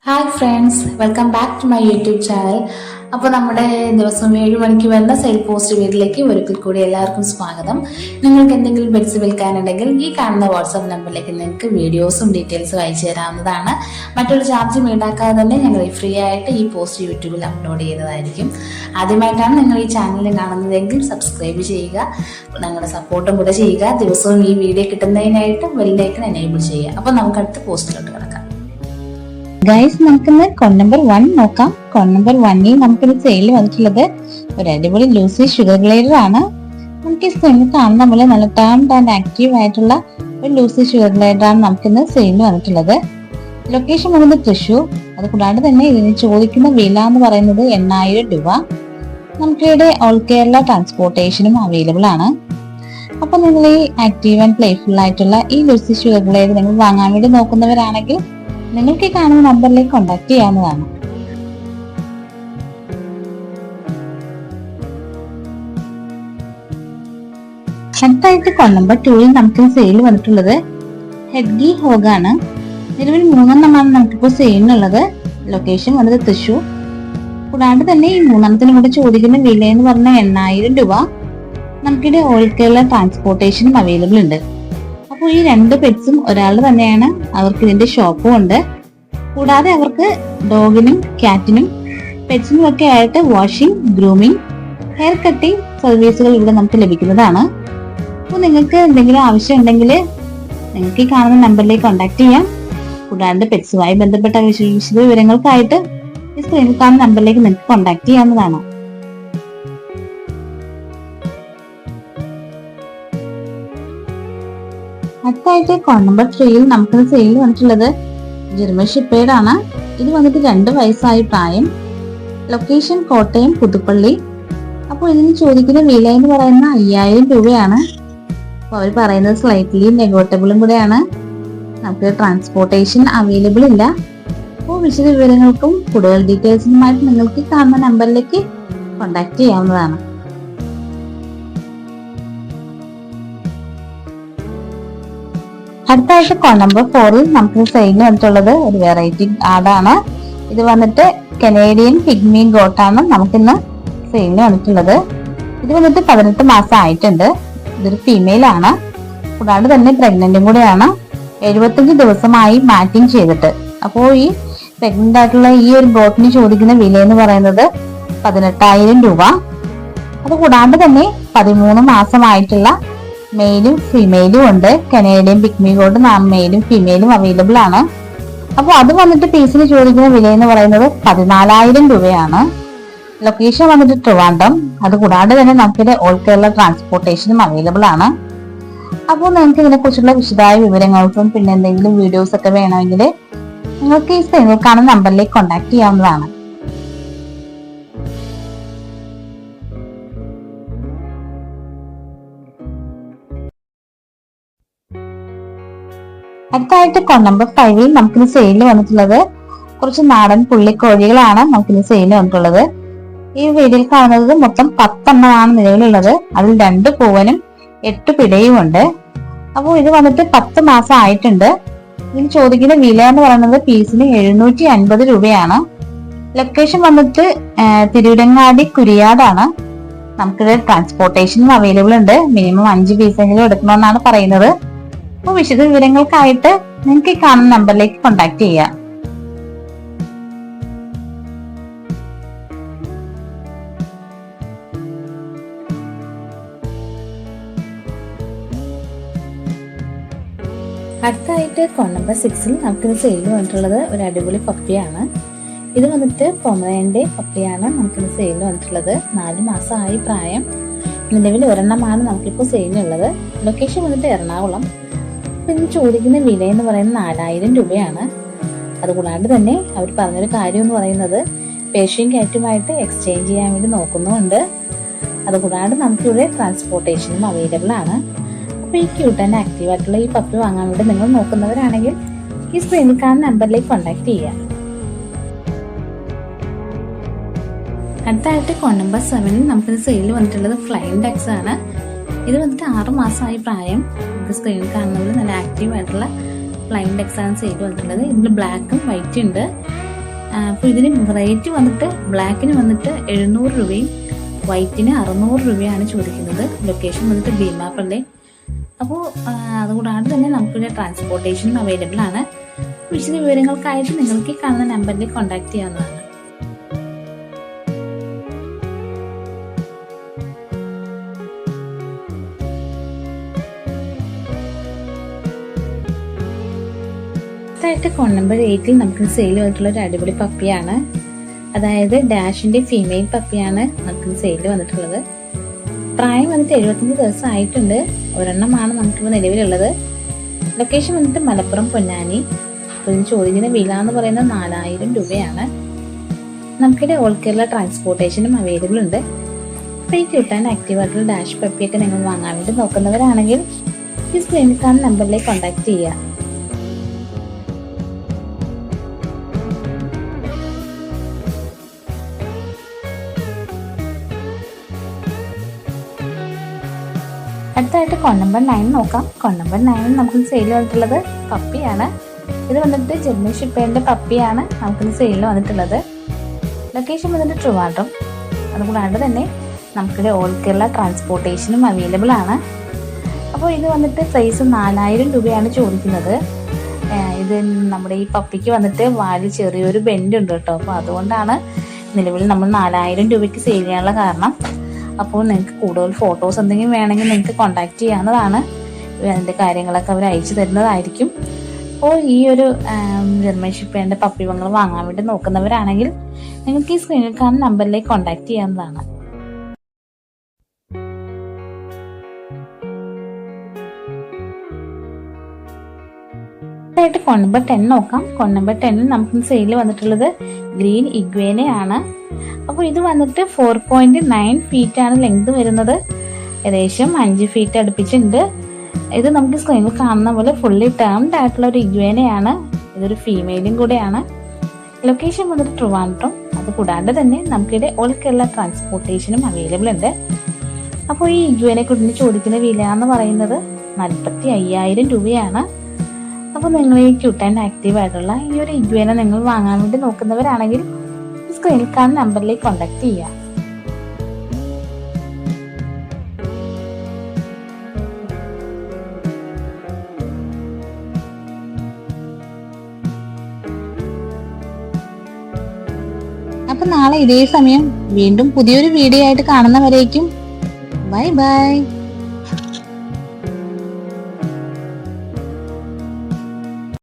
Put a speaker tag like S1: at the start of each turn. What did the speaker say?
S1: Hi friends, welcome back to my YouTube channel. അപ്പോൾ നമ്മുടെ ദിവസം 7 മണിക്ക് വരുന്ന സെയിൽ പോസ്റ്റ് വീട്ടിലേക്ക് ഒരിക്കൽ കൂടി എല്ലാവർക്കും സ്വാഗതം. നിങ്ങൾക്ക് എന്തെങ്കിലും പെറ്റ്സ് വിൽക്കാനുണ്ടെങ്കിൽ ഈ കാണുന്ന വാട്സാപ്പ് നമ്പറിലേക്ക് നിങ്ങൾക്ക് വീഡിയോസും ഡീറ്റെയിൽസും അയച്ചു തരാവുന്നതാണ്. മറ്റൊരു ചാർജും ഈടാക്കാതെ തന്നെ ഞങ്ങൾ ഫ്രീ ആയിട്ട് ഈ പോസ്റ്റ് യൂട്യൂബിൽ അപ്ലോഡ് ചെയ്യുന്നതായിരിക്കും. ആദ്യമായിട്ടാണ് നിങ്ങൾ ഈ ചാനൽ കാണുന്നതെങ്കിൽ സബ്സ്ക്രൈബ് ചെയ്യുക, ഞങ്ങളുടെ സപ്പോർട്ടും കൂടെ ചെയ്യുക. ദിവസവും ഈ വീഡിയോ കിട്ടുന്നതിനായിട്ട് ബെല്ലൈക്കൺ എനേബിൾ ചെയ്യുക. അപ്പോൾ നമുക്ക് അടുത്ത പോസ്റ്റിലോട്ട് കിടക്കാം.
S2: ഗൈസ്, നമുക്കിന്ന് കോൺ നമ്പർ 1 നോക്കാം. കോൺ നമ്പർ 1ൽ നമുക്കിത് സെയിൽ വന്നിട്ടുള്ളത് ഒരു അടിപൊളി ലൂസി ഷുഗർ ഗ്ലൈഡർ ആണ്. നമുക്ക് ഈ സ്ക്രീനിൽ കാണുന്ന പോലെ നല്ല ടേംഡ് ആൻഡ് ആക്റ്റീവ് ആയിട്ടുള്ള ഒരു ലൂസി ഷുഗർ ഗ്ലൈഡർ ആണ് നമുക്കിന്ന് സെയിൽ വന്നിട്ടുള്ളത്. ലൊക്കേഷൻ വന്നത് തൃശ്ശൂർ. അതുകൂടാതെ തന്നെ ഇതിന് ചോദിക്കുന്ന വില എന്ന് പറയുന്നത് 8000 രൂപ. നമുക്കിവിടെ ഓൾ കേരള ട്രാൻസ്പോർട്ടേഷനും അവൈലബിൾ ആണ്. അപ്പൊ നിങ്ങൾ ഈ ആക്റ്റീവ് ആൻഡ് പ്ലേഫുൾ ആയിട്ടുള്ള ഈ ലൂസി ഷുഗർ ഗ്ലൈഡർ നിങ്ങൾ വാങ്ങാൻ വേണ്ടി നോക്കുന്നവരാണെങ്കിൽ നിങ്ങൾക്ക് ഈ കാണുന്ന നമ്പറിലേക്ക് കോൺടാക്ട് ചെയ്യാവുന്നതാണ്. അടുത്തായിട്ട് കോൺ നമ്പർ 2ൽ നമുക്ക് സെയിൽ വന്നിട്ടുള്ളത് ഹെഡ്ഗി ഹോഗ് ആണ്. നിലവിൽ 3 എണ്ണമാണ് നമുക്കിപ്പോൾ സെയിലിനുള്ളത്. ലൊക്കേഷൻ വന്നത് തൃശ്ശൂർ. കൂടാതെ തന്നെ ഈ 3 എണ്ണത്തിനും കൂടെ ചോദിക്കുന്ന വില എന്ന് പറഞ്ഞ 8000 രൂപ. നമുക്കിവിടെ ഓൾ കേരള ട്രാൻസ്പോർട്ടേഷനും അവൈലബിൾ ഉണ്ട്. അപ്പോൾ ഈ 2 പെറ്റ്സും ഒരാളുടെ തന്നെയാണ്. അവർക്ക് ഇതിന്റെ ഷോപ്പും ഉണ്ട്. കൂടാതെ അവർക്ക് ഡോഗിനും ക്യാറ്റിനും പെറ്റ്സിനും ഒക്കെ ആയിട്ട് വാഷിംഗ്, ഗ്രൂമിംഗ്, ഹെയർ കട്ടിംഗ് സർവീസുകൾ ഇവിടെ നമുക്ക് ലഭിക്കുന്നതാണ്. അപ്പോൾ നിങ്ങൾക്ക് എന്തെങ്കിലും ആവശ്യം ഉണ്ടെങ്കിൽ നിങ്ങൾക്ക് ഈ കാണുന്ന നമ്പറിലേക്ക് കോൺടാക്ട് ചെയ്യാം. കൂടാതെ പെറ്റ്സുമായി ബന്ധപ്പെട്ട വിശദ വിവരങ്ങൾക്കായിട്ട് ഈ സ്ക്രീനിൽ കാണുന്ന നമ്പറിലേക്ക് നിങ്ങൾക്ക് കോൺടാക്ട് ചെയ്യാവുന്നതാണ്. അടുത്തായിട്ട് കോൺ നമ്പർ 3ൽ നമുക്ക് സെയിൽ വന്നിട്ടുള്ളത് ജർമ്മൻ ഷെപ്പേർഡ് ആണ്. ഇത് വന്നിട്ട് 2 വയസ്സായി പ്രായം. ലൊക്കേഷൻ കോട്ടയം പുതുപ്പള്ളി. അപ്പോൾ ഇതിന് ചോദിക്കുന്ന വില എന്ന് പറയുന്ന 5000 രൂപയാണ്. അപ്പോൾ അവർ പറയുന്നത് സ്ലൈറ്റ്ലി നെഗോട്ടബിളും കൂടെയാണ്. നമുക്ക് ട്രാൻസ്പോർട്ടേഷൻ അവൈലബിൾ ഇല്ല. അപ്പോൾ വിശദ വിവരങ്ങൾക്കും കൂടുതൽ ഡീറ്റെയിൽസിനുമായിട്ട് നിങ്ങൾക്ക് കാണുന്ന നമ്പറിലേക്ക് കോൺടാക്ട് ചെയ്യാവുന്നതാണ്. അടുത്തായിട്ട് കോൺ നമ്പർ 4ൽ നമുക്ക് സെയിൽ വന്നിട്ടുള്ളത് ഒരു വെറൈറ്റി ആടാണ്. ഇത് വന്നിട്ട് കനേഡിയൻ പിഗ്മി ഗോട്ടാണ് നമുക്കിന്ന് സെയിലിന് വന്നിട്ടുള്ളത്. ഇത് വന്നിട്ട് 18 മാസം ആയിട്ടുണ്ട്. ഇതൊരു ഫീമെയിൽ ആണ്. കൂടാതെ തന്നെ പ്രഗ്നന്റും കൂടെയാണ്. 75 ദിവസമായി മാറ്റിംഗ് ചെയ്തിട്ട്. അപ്പോൾ ഈ പ്രഗ്നന്റ് ആയിട്ടുള്ള ഈ ഒരു ഗോട്ടിന് ചോദിക്കുന്ന വില എന്ന് പറയുന്നത് 18000 രൂപ. അതുകൂടാതെ തന്നെ 13 മാസമായിട്ടുള്ള മെയിലും ഫീമെയിലും ഉണ്ട്. കനേഡിയൻ പിഗ്മി ഗോട്ട് മെയിലും ഫീമെയിലും അവൈലബിൾ ആണ്. അപ്പോൾ അത് വന്നിട്ട് പീസിന് ചോദിക്കുന്ന വില എന്ന് പറയുന്നത് 14000 രൂപയാണ്. ലൊക്കേഷൻ വന്നിട്ട് ട്രിവാൻഡ്രം. അതുകൂടാതെ തന്നെ നമുക്കിത് ഓൾ കേരള ട്രാൻസ്പോർട്ടേഷനും അവൈലബിൾ ആണ്. അപ്പോൾ നിങ്ങൾക്ക് ഇതിനെ കുറിച്ചുള്ള വിശദമായ വിവരങ്ങൾക്കും പിന്നെ എന്തെങ്കിലും വീഡിയോസ് ഒക്കെ വേണമെങ്കിൽ നിങ്ങൾക്ക് ഈ സ്ക്രീനിൽ കാണുന്ന നമ്പറിലേക്ക് കോൺടാക്ട് ചെയ്യാവുന്നതാണ്. അടുത്തായിട്ട് കോൺ നമ്പർ 5ൽ നമുക്കിന് സെയിൽ വന്നിട്ടുള്ളത് കുറച്ച് നാടൻ പുള്ളിക്കോഴികളാണ്. നമുക്കിന് സെയിൽ വന്നിട്ടുള്ളത്. ഈ വീഡിയോയിൽ കാണുന്നത് മൊത്തം 10 എണ്ണമാണ് നിലവിലുള്ളത്. അതിൽ 2 പൂവനും 8 പിടയും ഉണ്ട്. അപ്പോൾ ഇത് വന്നിട്ട് 10 മാസം ആയിട്ടുണ്ട്. ഇതിന് ചോദിക്കുന്ന വില എന്ന് പറയുന്നത് പീസിന് 750 രൂപയാണ്. ലൊക്കേഷൻ വന്നിട്ട് തിരുവിടങ്ങാടി കുരിയാടാണ്. നമുക്കിത് ട്രാൻസ്പോർട്ടേഷനും അവൈലബിൾ ഉണ്ട്. മിനിമം 5 പീസെങ്കിലും എടുക്കണമെന്നാണ് പറയുന്നത്. അപ്പോൾ വിശദ വിവരങ്ങൾക്കായിട്ട് നിങ്ങൾക്ക് ഈ കാണുന്ന നമ്പറിലേക്ക് കോൺടാക്ട് ചെയ്യാം.
S1: അടുത്തായിട്ട് കോൺ നമ്പർ 6ൽ നമുക്കിത് സെയിൽ വന്നിട്ടുള്ളത് ഒരു അടിപൊളി പപ്പിയാണ്. ഇത് വന്നിട്ട് പൊമറേന്റെ പപ്പിയാണ്. നമുക്കിത് സെയിൽ വന്നിട്ടുള്ളത്. 4 മാസമായി പ്രായം. നിലവിൽ ഒരെണ്ണമാണ് നമുക്കിപ്പോൾ സെയിലുള്ളത്. ലൊക്കേഷൻ വന്നിട്ട് എറണാകുളം. അപ്പം ഇതിന് ചോദിക്കുന്ന വില എന്ന് പറയുന്നത് 4000 രൂപയാണ്. അതുകൂടാണ്ട് തന്നെ അവർ പറഞ്ഞൊരു കാര്യം എന്ന് പറയുന്നത് പേർഷ്യൻ ക്യാറ്റുമായിട്ട് എക്സ്ചേഞ്ച് ചെയ്യാൻ വേണ്ടി നോക്കുന്നുണ്ട്. അതുകൂടാണ്ട് നമുക്കിവിടെ ട്രാൻസ്പോർട്ടേഷനും അവൈലബിൾ ആണ്. അപ്പോൾ ഈ ക്യൂട്ട് ആൻഡ് ആക്റ്റീവ് ആയിട്ടുള്ള ഈ പപ്പി വാങ്ങാൻ വേണ്ടി നിങ്ങൾ നോക്കുന്നവരാണെങ്കിൽ ഈ സ്ക്രീനിൽ കാണുന്ന നമ്പറിലേക്ക് കോൺടാക്ട് ചെയ്യാം. അടുത്തായിട്ട് കോൺ നമ്പർ 7ൽ നമുക്കിത് സെയിൽ വന്നിട്ടുള്ളത് ഫ്ലൈയിങ് ഡക്സ് ആണ്. ഇത് വന്നിട്ട് 6 മാസമായി പ്രായം. നമുക്ക് സ്ക്രീനിൽ കാണുന്ന പോലെ നല്ല ആക്റ്റീവ് ആയിട്ടുള്ള പ്ലെയിൻ ഡെക്സ് ആണ് സെയിൽ വന്നിട്ടുള്ളത്. ഇതിൽ ബ്ലാക്കും വൈറ്റും ഉണ്ട്. അപ്പോൾ ഇതിന് റേറ്റ് വന്നിട്ട് ബ്ലാക്കിന് വന്നിട്ട് 700 രൂപയും വൈറ്റിന് 600 രൂപയാണ് ചോദിക്കുന്നത്. ലൊക്കേഷൻ വന്നിട്ട് ഭീമാപ്പള്ളി. അപ്പോൾ അതുകൂടാതെ തന്നെ നമുക്കിവിടെ ട്രാൻസ്പോർട്ടേഷനും അവൈലബിൾ ആണ്. വിശദ വിവരങ്ങൾക്കായിട്ട് നിങ്ങൾക്ക് ഈ കാണുന്ന നമ്പറിൽ കോൺടാക്ട് ചെയ്യാവുന്നതാണ്. ഫോൺ നമ്പർ 8 നമുക്ക് സെയിൽ വന്നിട്ടുള്ള ഒരു അടിപൊളി പപ്പിയാണ്. അതായത് ഡാഷിന്റെ ഫീമെയിൽ പപ്പിയാണ് നമുക്ക് സെയിൽ വന്നിട്ടുള്ളത്. പ്രായം വന്നിട്ട് 75 ദിവസം ആയിട്ടുണ്ട്. ഒരെണ്ണമാണ് നമുക്കിപ്പോൾ നിലവിലുള്ളത്. ലൊക്കേഷൻ വന്നിട്ട് മലപ്പുറം പൊന്നാനി. അപ്പോൾ ഇതിന് ചോദിക്കുന്ന വില എന്ന് പറയുന്നത് 4000 രൂപയാണ്. നമുക്കിവിടെ ഓൾ കേരള ട്രാൻസ്പോർട്ടേഷനും അവൈലബിൾ ഉണ്ട്. അപ്പോൾ ഈ കിട്ടാൻ ആക്റ്റീവായിട്ടുള്ള ഡാഷ് പപ്പിയൊക്കെ നിങ്ങൾ വാങ്ങാൻ വേണ്ടി നോക്കുന്നവരാണെങ്കിൽ ഈ സ്ക്രീനിൽ കാണുന്ന നമ്പറിലേക്ക് കോൺടാക്ട് ചെയ്യുക. അടുത്തായിട്ട് കോൺ നമ്പർ 9 നോക്കാം. കോൺ നമ്പർ 9 നമുക്ക് സെയിൽ വന്നിട്ടുള്ളത് പപ്പിയാണ്. ഇത് വന്നിട്ട് ജർമ്മൻ ഷിപ്പേറിന്റെ പപ്പിയാണ് നമുക്ക് സെയിൽ വന്നിട്ടുള്ളത്. ലൊക്കേഷൻ വന്നിട്ട് ട്രിവാൻഡ്രം. അതുകൂടാണ്ട് തന്നെ നമുക്കിവിടെ ഓൾ കേരള ട്രാൻസ്പോർട്ടേഷനും അവൈലബിൾ ആണ്. അപ്പോൾ ഇത് വന്നിട്ട് പ്രൈസ് 4000 രൂപയാണ് ചോദിക്കുന്നത്. ഇത് നമ്മുടെ ഈ പപ്പിക്ക് വന്നിട്ട് വാലിൽ ചെറിയൊരു ബെൻഡ് ഉണ്ട് കേട്ടോ. അപ്പോൾ അതുകൊണ്ടാണ് നിലവിൽ നമ്മൾ 4000 രൂപയ്ക്ക് സെയിൽ ചെയ്യാനുള്ള കാരണം. അപ്പോൾ നിങ്ങൾക്ക് കൂടുതൽ ഫോട്ടോസ് എന്തെങ്കിലും വേണമെങ്കിൽ നിങ്ങൾക്ക് കോൺടാക്ട് ചെയ്യാവുന്നതാണ്. അതിൻ്റെ കാര്യങ്ങളൊക്കെ അവർ അയച്ചു തരുന്നതായിരിക്കും. അപ്പോൾ ഈ ഒരു ജർമ്മൻ ഷിപ്പേറിന്റെ പപ്പി നിങ്ങൾ വാങ്ങാൻ വേണ്ടി നോക്കുന്നവരാണെങ്കിൽ നിങ്ങൾക്ക് ഈ സ്ക്രീനിൽ കാണുന്ന നമ്പറിലേക്ക് കോൺടാക്ട് ചെയ്യാവുന്നതാണ്. ഫോൺ നമ്പർ 10 നോക്കാം. ഫോൺ നമ്പർ 10 നമുക്ക് സെയിൽ വന്നിട്ടുള്ളത് ഗ്രീൻ ഇഗ്വേനയാണ്. അപ്പോൾ ഇത് വന്നിട്ട് 4.9 ഫീറ്റ് ആണ് ലെങ്ത് വരുന്നത്. ഏകദേശം 5 ഫീറ്റ് അടുപ്പിച്ചിട്ടുണ്ട്. ഇത് നമുക്ക് സ്ക്രീനിൽ കാണുന്ന പോലെ ഫുള്ളി ടേംഡ് ആയിട്ടുള്ള ഒരു ഇഗ്വേനയാണ്. ഇതൊരു ഫീമെയിലും കൂടെയാണ്. ലൊക്കേഷൻ വന്നിട്ട് ട്രിവാൻഡ്രം. അത് കൂടാണ്ട് തന്നെ നമുക്കിവിടെ ഓൾ കേരള ട്രാൻസ്പോർട്ടേഷനും അവൈലബിൾ ഉണ്ട്. അപ്പോൾ ഈ ഇഗ്വേനെ കുറിച്ച് ചോദിക്കുന്ന വില എന്ന് പറയുന്നത് 45,000 രൂപയാണ്. അപ്പോൾ നിങ്ങൾ ഈ ക്യൂട്ട് ആൻഡ് ആക്റ്റീവ് ആയിട്ടുള്ള ഈ ഒരു ഇഗ്വേനെ നിങ്ങൾ വാങ്ങാൻ വേണ്ടി നോക്കുന്നവരാണെങ്കിൽ സ്ക്രീനിൽ കാണുന്ന നമ്പറിലേക്ക് കോൺടാക്ട് ചെയ്യുക.
S2: അപ്പൊ നാളെ ഇതേ സമയം വീണ്ടും പുതിയൊരു വീഡിയോ ആയിട്ട് കാണുന്നവരേക്കും ബൈ ബൈ.